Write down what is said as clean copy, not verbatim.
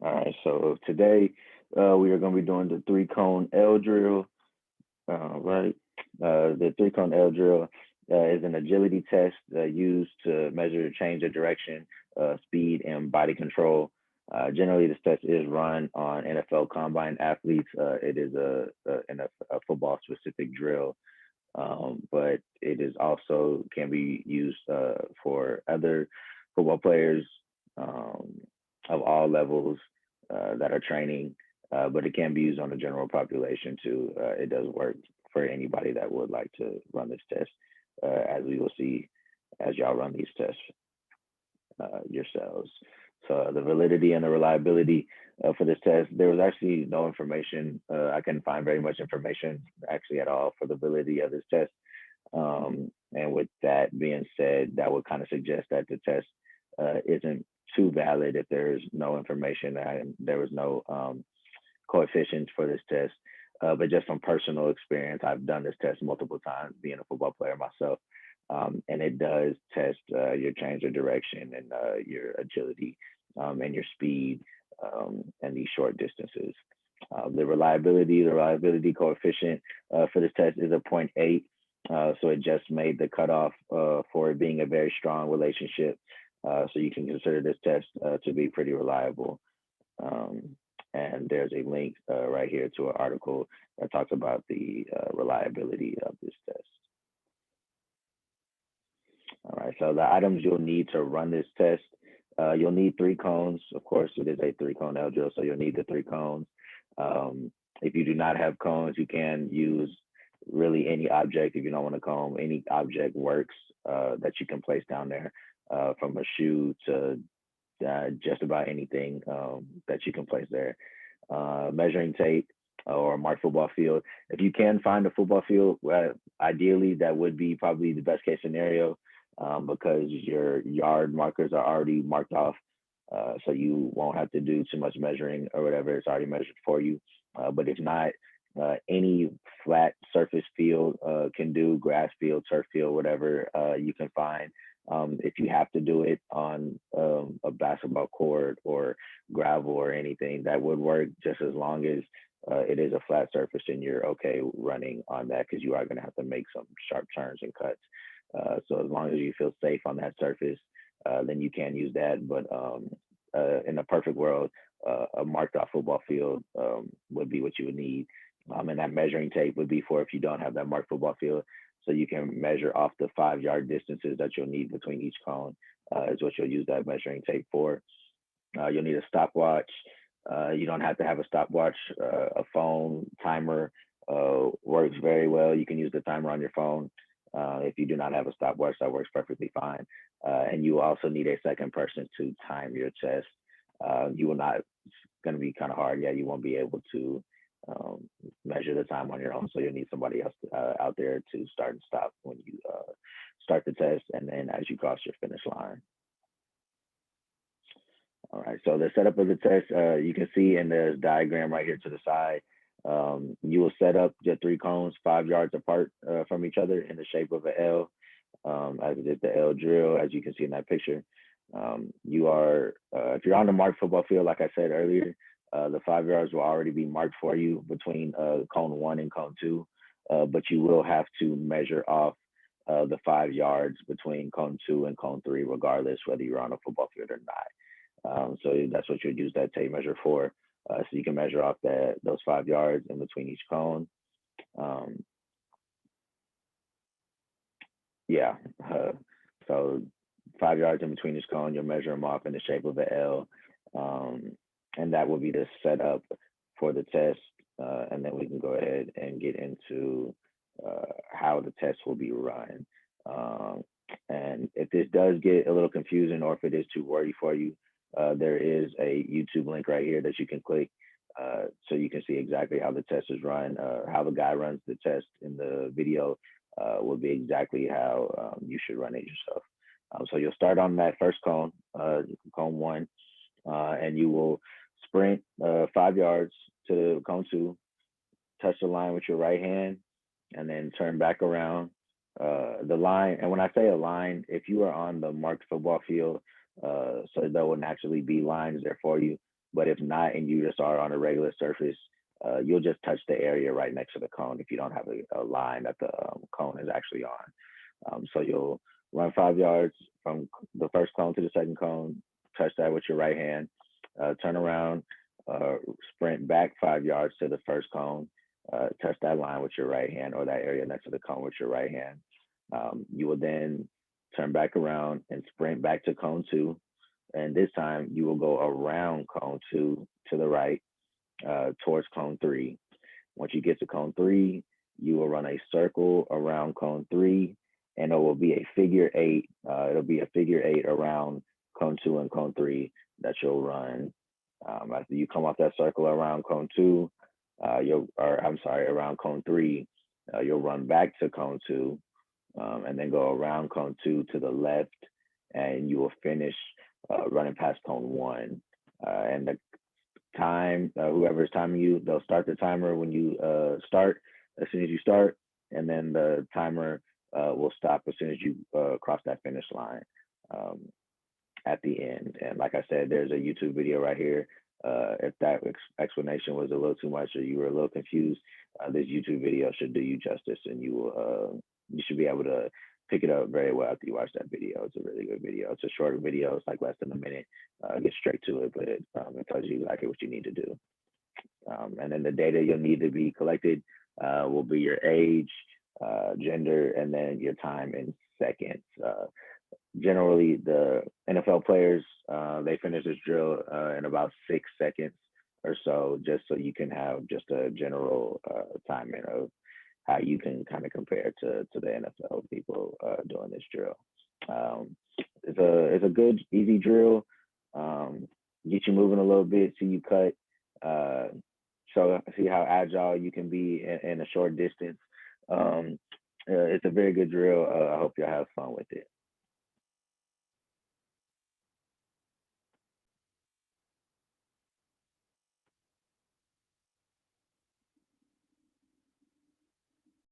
All right, so today we are going to be doing the three cone L drill. Right, the three cone L drill is an agility test used to measure change of direction, speed, and body control. Generally, this test is run on NFL combine athletes. It is a football specific drill, but it is also can be used for other football players um, of all levels that are training, but it can be used on the general population too. It does work for anybody that would like to run this test, as we will see as y'all run these tests yourselves. So the validity and the reliability for this test, there was actually no information. I couldn't find very much information actually at all for the validity of this test. And with that being said, that would kind of suggest that the test isn't too valid if there's no information and there was no coefficients for this test. But just from personal experience, I've done this test multiple times, being a football player myself, and it does test your change of direction and your agility and your speed and these short distances. The reliability coefficient for this test is a zero point 0.8. So it just made the cutoff for it being a very strong relationship. So you can consider this test to be pretty reliable. Um, and there's a link right here to an article that talks about the reliability of this test. All right, so the items you'll need to run this test, you'll need three cones. Of course, it is a three cone L drill, so you'll need the three cones. If you do not have cones, you can use really any object. If you don't want to comb, any object works that you can place down there, from a shoe to just about anything that you can place there. Measuring tape or a marked football field. If you can find a football field, ideally that would be probably the best case scenario because your yard markers are already marked off. So you won't have to do too much measuring or whatever. It's already measured for you. But if not, any flat surface field can do, grass field, turf field, whatever you can find. If you have to do it on a basketball court or gravel or anything, that would work just as long as it is a flat surface and you're okay running on that because you are going to have to make some sharp turns and cuts. So as long as you feel safe on that surface, then you can use that. But in a perfect world, a marked off football field would be what you would need. And that measuring tape would be for if you don't have that marked football field. So you can measure off the 5 yard distances that you'll need between each cone, is what you'll use that measuring tape for. You'll need a stopwatch. You don't have to have a stopwatch. A phone timer works very well. You can use the timer on your phone. If you do not have a stopwatch, that works perfectly fine. And you also need a second person to time your test. You will not, it's going to be kind of hard. Yeah, you won't be able to measure the time on your own. So you'll need somebody else out there to start and stop when you start the test and then as you cross your finish line. All right, so the setup of the test, you can see in the diagram right here to the side. You will set up your three cones 5 yards apart from each other in the shape of an L, as it is the L drill, as you can see in that picture. If you're on the marked football field, like I said earlier, the 5 yards will already be marked for you between cone one and cone two, but you will have to measure off the 5 yards between cone two and cone three, regardless whether you're on a football field or not. So that's what you'd use that tape measure for. So you can measure off those 5 yards in between each cone. Um, yeah. So 5 yards in between each cone, you'll measure them off in the shape of an L. Um, and that will be the setup for the test. And then we can go ahead and get into how the test will be run. Um, and if this does get a little confusing or if it is too wordy for you, there is a YouTube link right here that you can click so you can see exactly how the test is run. How the guy runs the test in the video will be exactly how you should run it yourself. So you'll start on that first cone, cone one, and you will sprint 5 yards to cone two, touch the line with your right hand, and then turn back around. The line, and when I say a line, if you are on the marked football field, so there will naturally be lines there for you. But if not, and you just are on a regular surface, you'll just touch the area right next to the cone if you don't have a line that the cone is actually on. So you'll run 5 yards from the first cone to the second cone, touch that with your right hand, turn around, uh, sprint back 5 yards to the first cone, touch that line with your right hand or that area next to the cone with your right hand. You will then turn back around and sprint back to cone two. And this time you will go around cone two to the right towards cone three. Once you get to cone three, you will run a circle around cone three, and it will be a figure eight. It'll be a figure eight around cone two and cone three that you'll run. After you come off that circle around cone two, or I'm sorry, around cone three, you'll run back to cone two, and then go around cone two to the left, and you will finish running past cone one. And the time, whoever's timing you, they'll start the timer when you start, as soon as you start, and then the timer will stop as soon as you cross that finish line at the end. And like I said, there's a YouTube video right here. If that explanation was a little too much or you were a little confused, this YouTube video should do you justice, and you should be able to pick it up very well after you watch that video. It's a really good video. It's a short video. It's like less than a minute. Get straight to it, but it tells you exactly what you need to do. And then the data you'll need to be collected will be your age, gender, and then your time in seconds. Generally, the NFL players they finish this drill in about 6 seconds or so, just so you can have just a general timing of how you can kind of compare to the NFL people doing this drill. Um, it's a good easy drill. Get you moving a little bit, see you cut. Uh, so see how agile you can be in a short distance. It's a very good drill. I hope you'll have fun with it.